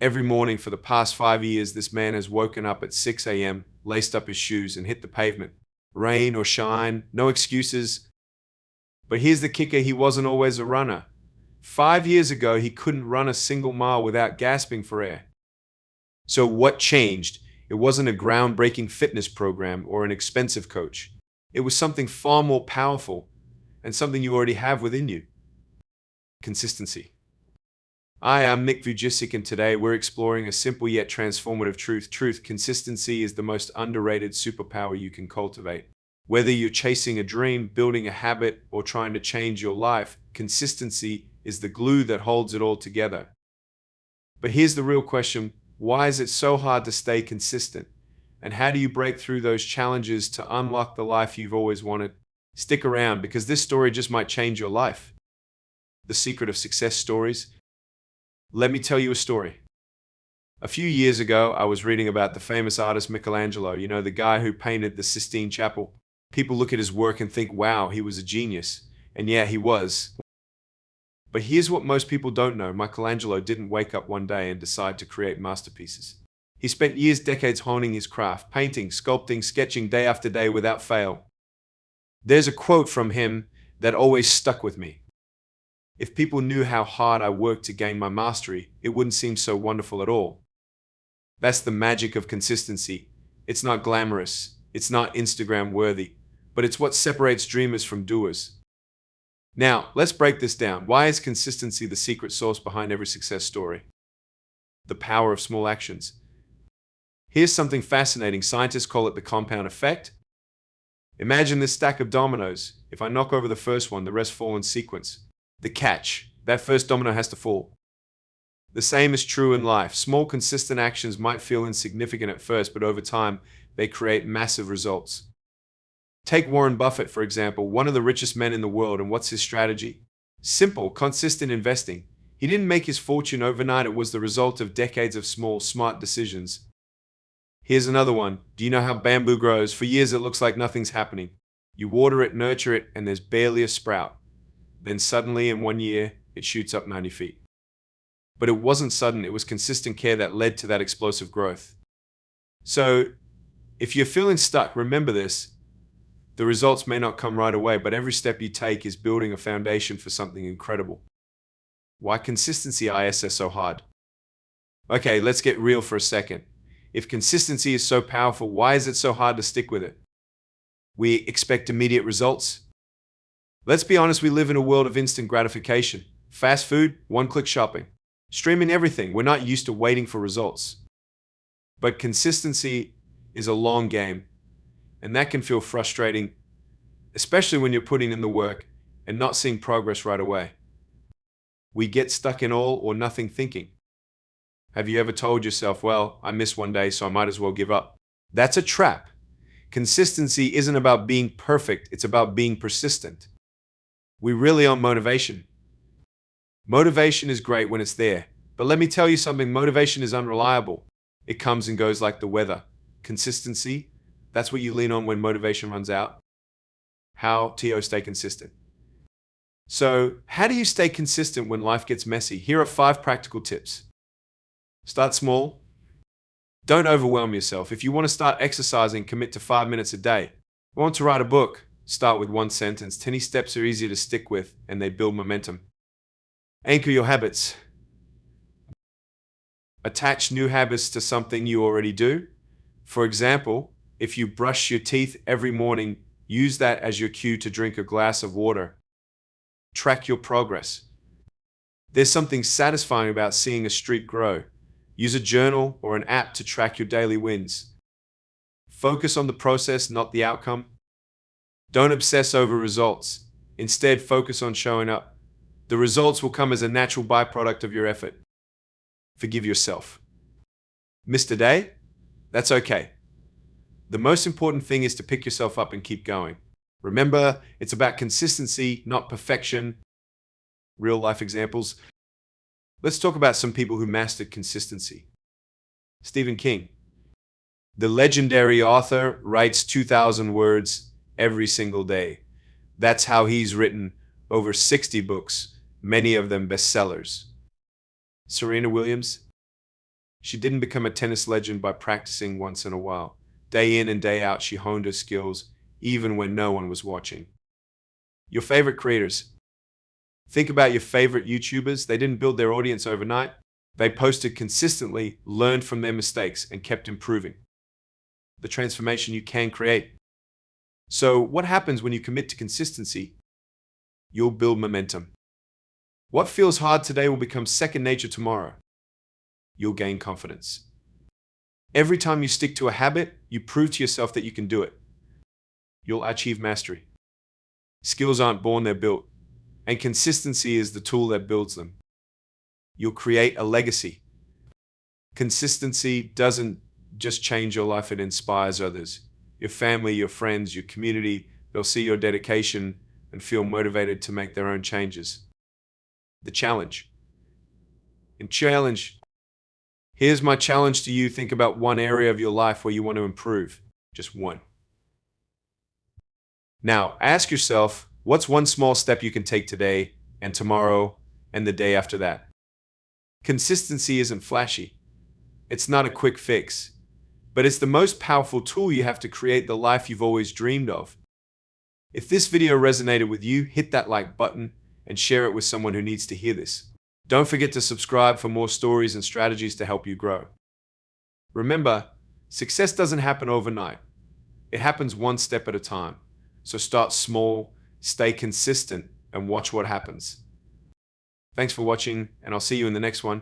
Every morning for the past 5 years, this man has woken up at 6 a.m., laced up his shoes, and hit the pavement. Rain or shine, no excuses. But here's the kicker, he wasn't always a runner. 5 years ago, he couldn't run a single mile without gasping for air. So what changed? It wasn't a groundbreaking fitness program or an expensive coach. It was something far more powerful and something you already have within you. Consistency. Hi, I'm Vujicic, and today we're exploring a simple yet transformative truth. Consistency is the most underrated superpower you can cultivate. Whether you're chasing a dream, building a habit, or trying to change your life, consistency is the glue that holds it all together. But here's the real question: why is it so hard to stay consistent? And how do you break through those challenges to unlock the life you've always wanted? Stick around, because this story just might change your life. The secret of success stories. Let me tell you a story. A few years ago, I was reading about the famous artist Michelangelo, the guy who painted the Sistine Chapel. People look at his work and think, wow, he was a genius. And yeah, he was. But here's what most people don't know: Michelangelo didn't wake up one day and decide to create masterpieces. He spent years, decades honing his craft, painting, sculpting, sketching day after day without fail. There's a quote from him that always stuck with me. If people knew how hard I worked to gain my mastery, it wouldn't seem so wonderful at all. That's the magic of consistency. It's not glamorous, it's not Instagram worthy, but it's what separates dreamers from doers. Now, let's break this down. Why is consistency the secret sauce behind every success story? The power of small actions. Here's something fascinating. Scientists call it the compound effect. Imagine this stack of dominoes. If I knock over the first one, the rest fall in sequence. The catch: that first domino has to fall. The same is true in life. Small, consistent actions might feel insignificant at first, but over time, they create massive results. Take Warren Buffett, for example, one of the richest men in the world, and what's his strategy? Simple, consistent investing. He didn't make his fortune overnight. It was the result of decades of small, smart decisions. Here's another one. Do you know how bamboo grows? For years, it looks like nothing's happening. You water it, nurture it, and there's barely a sprout. Then suddenly, in 1 year, it shoots up 90 feet. But it wasn't sudden, it was consistent care that led to that explosive growth. So, if you're feeling stuck, remember this. The results may not come right away, but every step you take is building a foundation for something incredible. Why consistency is so hard? Okay, let's get real for a second. If consistency is so powerful, why is it so hard to stick with it? We expect immediate results. Let's be honest, we live in a world of instant gratification. Fast food, one-click shopping. Streaming everything. We're not used to waiting for results. But consistency is a long game, and that can feel frustrating, especially when you're putting in the work and not seeing progress right away. We get stuck in all or nothing thinking. Have you ever told yourself, well, I missed one day, so I might as well give up? That's a trap. Consistency isn't about being perfect, it's about being persistent. We really own motivation. Motivation is great when it's there, but let me tell you something: motivation is unreliable. It comes and goes like the weather. Consistency, that's what you lean on when motivation runs out. How to stay consistent? So, how do you stay consistent when life gets messy? Here are 5 practical tips. Start small. Don't overwhelm yourself. If you want to start exercising, commit to 5 minutes a day. Want to write a book? Start with 1 sentence. Tiny steps are easier to stick with, and they build momentum. Anchor your habits. Attach new habits to something you already do. For example, if you brush your teeth every morning, use that as your cue to drink a glass of water. Track your progress. There's something satisfying about seeing a streak grow. Use a journal or an app to track your daily wins. Focus on the process, not the outcome. Don't obsess over results. Instead, focus on showing up. The results will come as a natural byproduct of your effort. Forgive yourself. Missed a day? That's okay. The most important thing is to pick yourself up and keep going. Remember, it's about consistency, not perfection. Real life examples. Let's talk about some people who mastered consistency. Stephen King. The legendary author writes 2,000 words every single day. That's how he's written over 60 books, many of them bestsellers. Serena Williams. She didn't become a tennis legend by practicing once in a while. Day in and day out, she honed her skills, even when no one was watching. Your favorite creators. Think about your favorite YouTubers. They didn't build their audience overnight. They posted consistently, learned from their mistakes, and kept improving. The transformation you can create. So, what happens when you commit to consistency? You'll build momentum. What feels hard today will become second nature tomorrow. You'll gain confidence. Every time you stick to a habit, you prove to yourself that you can do it. You'll achieve mastery. Skills aren't born, they're built. And consistency is the tool that builds them. You'll create a legacy. Consistency doesn't just change your life, it inspires others. Your family, your friends, your community, they'll see your dedication and feel motivated to make their own changes. The challenge. Here's my challenge to you. Think about one area of your life where you want to improve. Just one. Now, ask yourself, what's one small step you can take today and tomorrow and the day after that? Consistency isn't flashy. It's not a quick fix, but it's the most powerful tool you have to create the life you've always dreamed of. If this video resonated with you, hit that like button and share it with someone who needs to hear this. Don't forget to subscribe for more stories and strategies to help you grow. Remember, success doesn't happen overnight. It happens one step at a time. So start small, stay consistent, and watch what happens. Thanks for watching, and I'll see you in the next one.